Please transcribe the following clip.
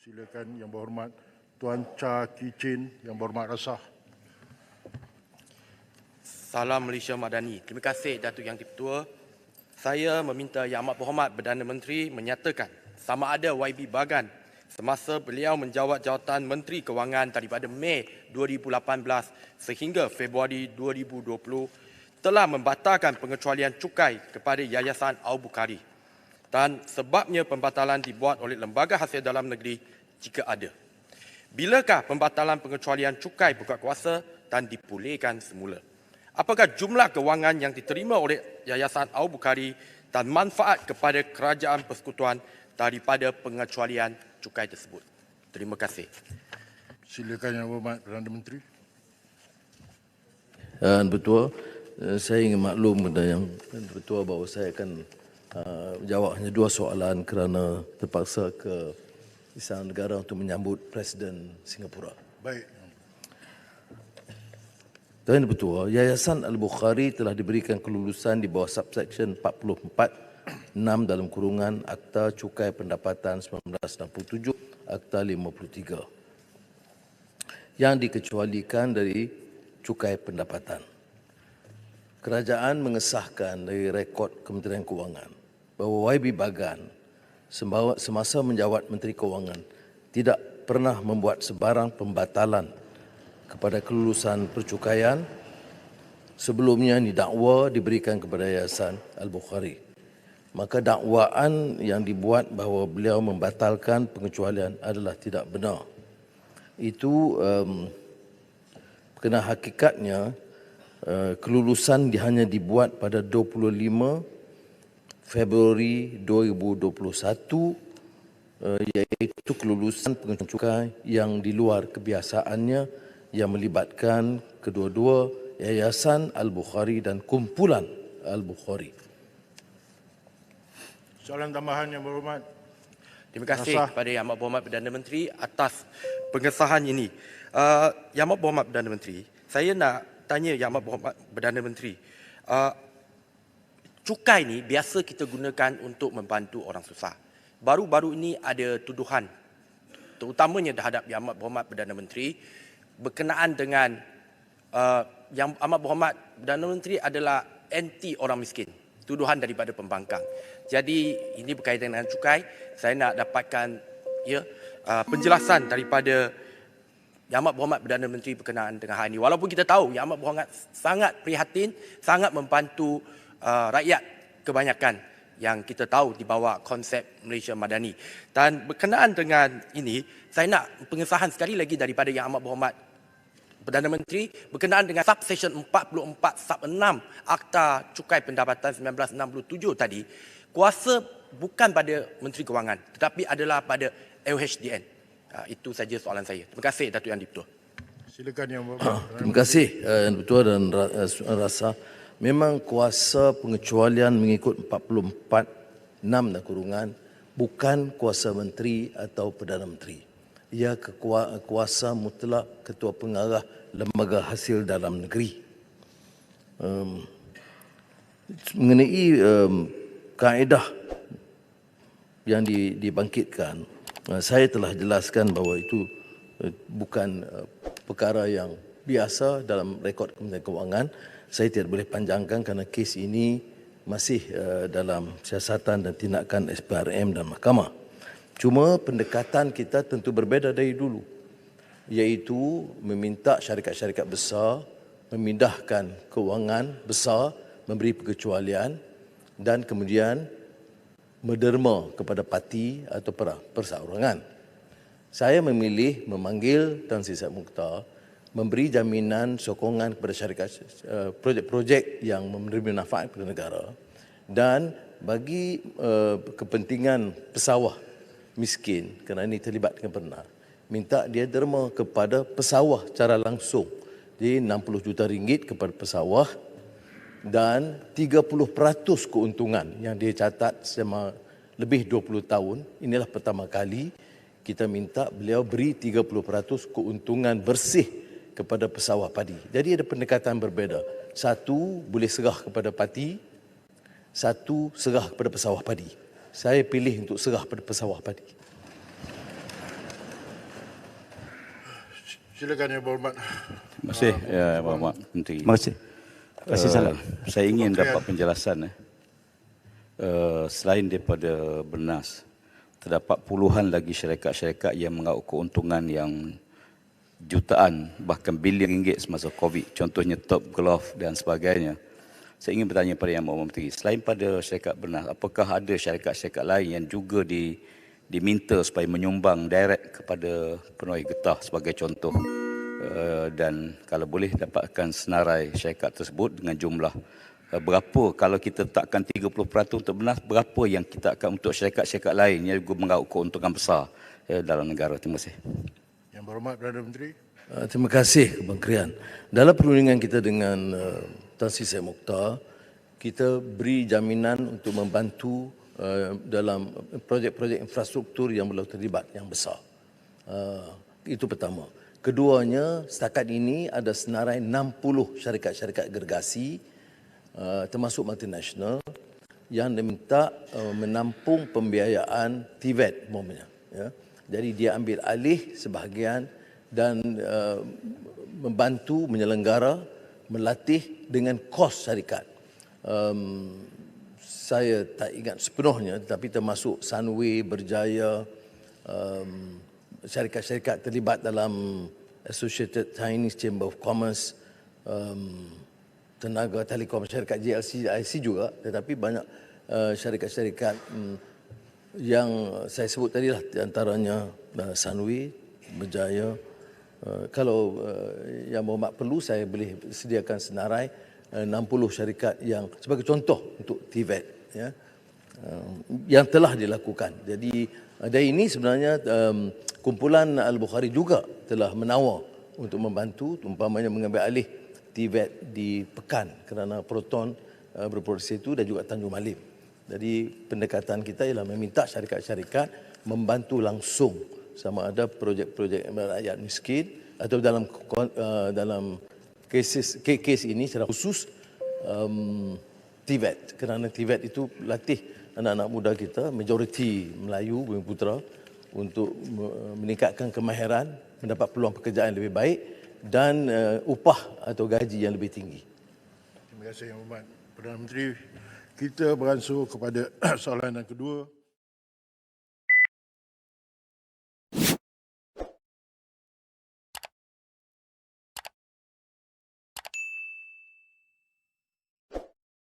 Silakan Yang Berhormat Tuan Cha Kichin, Yang Berhormat Rasah. Salam Malaysia Madani. Terima kasih Datuk Yang Di-Pertua. Saya meminta Yang Amat Berhormat Perdana Menteri menyatakan sama ada YB Bagan semasa beliau menjawat jawatan Menteri Kewangan daripada Mei 2018 sehingga Februari 2020 telah membatalkan pengecualian cukai kepada Yayasan Al-Bukhari dan sebabnya pembatalan dibuat oleh Lembaga Hasil Dalam Negeri jika ada. Bilakah pembatalan pengecualian cukai buka kuasa dan dipulihkan semula? Apakah jumlah kewangan yang diterima oleh Yayasan Al-Bukhari dan manfaat kepada kerajaan persekutuan daripada pengecualian cukai tersebut? Terima kasih. Silakan Yang Berhormat Perdana Menteri. Betul, saya ingin maklum kepada Yang Bertua bahawa saya akan jawab hanya 2 soalan kerana terpaksa ke Istana Negara untuk menyambut Presiden Singapura. Baik. Tuan Bertua, Yayasan Al-Bukhari telah diberikan kelulusan di bawah subsection 44(6) dalam kurungan Akta Cukai Pendapatan 1967, Akta 53 yang dikecualikan dari cukai pendapatan. Kerajaan mengesahkan dari rekod Kementerian Kewangan bahawa YB Bagan semasa menjawat Menteri Kewangan tidak pernah membuat sebarang pembatalan kepada kelulusan percukaian. Sebelumnya didakwa diberikan kepada Yayasan Al-Bukhari. Maka dakwaan yang dibuat bahawa beliau membatalkan pengecualian adalah tidak benar. Itu kena hakikatnya kelulusan hanya dibuat pada 25 Februari 2021, iaitu kelulusan pengecualian yang di luar kebiasaannya yang melibatkan kedua-dua Yayasan Al-Bukhari dan kumpulan Al-Bukhari. Soalan tambahan Yang Berhormat. Terima kasih kepada Yang Amat Berhormat Perdana Menteri atas pengesahan ini. Yang Amat Berhormat Perdana Menteri, saya nak tanya Yang Amat Berhormat Perdana Menteri. Cukai ni biasa kita gunakan untuk membantu orang susah. Baru-baru ini ada tuduhan terutamanya terhadap Yang Amat Berhormat Perdana Menteri berkenaan dengan Yang Amat Berhormat Perdana Menteri adalah anti orang miskin. Tuduhan daripada pembangkang. Jadi ini berkaitan dengan cukai. Saya nak dapatkan penjelasan daripada Yang Amat Berhormat Perdana Menteri berkenaan dengan hal ini. Walaupun kita tahu Yang Amat Berhormat sangat prihatin, sangat membantu rakyat kebanyakan yang kita tahu di bawah konsep Malaysia Madani. Dan berkenaan dengan ini, saya nak pengesahan sekali lagi daripada Yang Amat Berhormat Perdana Menteri berkenaan dengan subsection 44 sub 6 Akta Cukai Pendapatan 1967 tadi. Kuasa bukan pada Menteri Kewangan tetapi adalah pada LHDN. Itu saja soalan saya. Terima kasih Datuk Yang Di-Pertua. Silakan Yang Berhormat. Terima kasih Yang Di-Pertua dan Rasa. Memang kuasa pengecualian mengikut 44(6) dan kurungan bukan kuasa menteri atau Perdana Menteri. Ia kuasa mutlak Ketua Pengarah Lembaga Hasil Dalam Negeri. Mengenai kaedah yang dibangkitkan, saya telah jelaskan bahawa itu bukan perkara yang biasa dalam rekod Kementerian Kewangan. Saya tidak boleh panjangkan kerana kes ini masih dalam siasatan dan tindakan SPRM dan Mahkamah. Cuma pendekatan kita tentu berbeza dari dulu, iaitu meminta syarikat-syarikat besar memindahkan kewangan besar, memberi pengecualian dan kemudian menderma kepada parti atau perseorangan. Saya memilih memanggil Tan Sri Said Mokhtar memberi jaminan sokongan kepada syarikat projek-projek yang menerima manfaat kepada negara dan bagi kepentingan pesawah miskin, kerana ini terlibat dengan benar, minta dia derma kepada pesawah secara langsung. Jadi 60 juta ringgit kepada pesawah dan 30% keuntungan yang dia catat selama lebih 20 tahun. Inilah pertama kali kita minta beliau beri 30% keuntungan bersih kepada pesawah padi. Jadi ada pendekatan berbeza. Satu boleh serah kepada parti, satu serah kepada pesawah padi. Saya pilih untuk serah pada pesawah padi. Silakan Yang Berhormat. Terima kasih, ya, Bapak Menteri. Terima kasih. Terima kasih, Salam. Saya ingin dapat penjelasan. Selain daripada Bernas, terdapat puluhan lagi syarikat-syarikat yang mengauk keuntungan yang jutaan, bahkan bilion ringgit semasa COVID. Contohnya Top Glove dan sebagainya. Saya ingin bertanya pada Yang Berhormat Menteri, selain pada syarikat Bernas, apakah ada syarikat-syarikat lain yang juga diminta supaya menyumbang direct kepada penuai getah sebagai contoh? Dan kalau boleh dapatkan senarai syarikat tersebut dengan jumlah berapa, kalau kita letakkan 30% untuk Bernas, berapa yang kita akan untuk syarikat-syarikat lain yang juga mengauk keuntungan besar dalam negara. Terima kasih. Yang Berhormat Perdana Menteri. Terima kasih Kementerian. Dalam perundingan kita dengan Tan Sri Syed Mokhtar, kita beri jaminan untuk membantu dalam projek-projek infrastruktur yang belum terlibat yang besar. Itu pertama. Keduanya, setakat ini ada senarai 60 syarikat-syarikat gergasi termasuk multinasional yang diminta menampung pembiayaan TVET umpamanya. Ya. Jadi dia ambil alih sebahagian dan membantu menyelenggara, melatih dengan kos syarikat. Saya tak ingat sepenuhnya, tetapi termasuk Sunway, Berjaya, syarikat-syarikat terlibat dalam Associated Chinese Chamber of Commerce, Tenaga Telekom, syarikat JLC, IC juga, tetapi banyak syarikat-syarikat yang saya sebut tadi lah, di antaranya Sunway, Berjaya. Kalau Yang Berhormat perlu, saya boleh sediakan senarai 60 syarikat yang sebagai contoh untuk TVET, ya, yang telah dilakukan. Jadi dari ini sebenarnya kumpulan Al-Bukhari juga telah menawar untuk membantu, umpamanya mengambil alih TVET di Pekan kerana Proton berproduksi itu dan juga Tanjung Malim. Jadi pendekatan kita ialah meminta syarikat-syarikat membantu langsung sama ada projek-projek rakyat miskin atau dalam kes ini secara khusus TVET, kerana TVET itu latih anak-anak muda kita, majoriti Melayu, Bumi Putera, untuk meningkatkan kemahiran, mendapat peluang pekerjaan yang lebih baik dan upah atau gaji yang lebih tinggi. Terima kasih Yang Berhormat Perdana Menteri. Kita beransur kepada soalan yang kedua.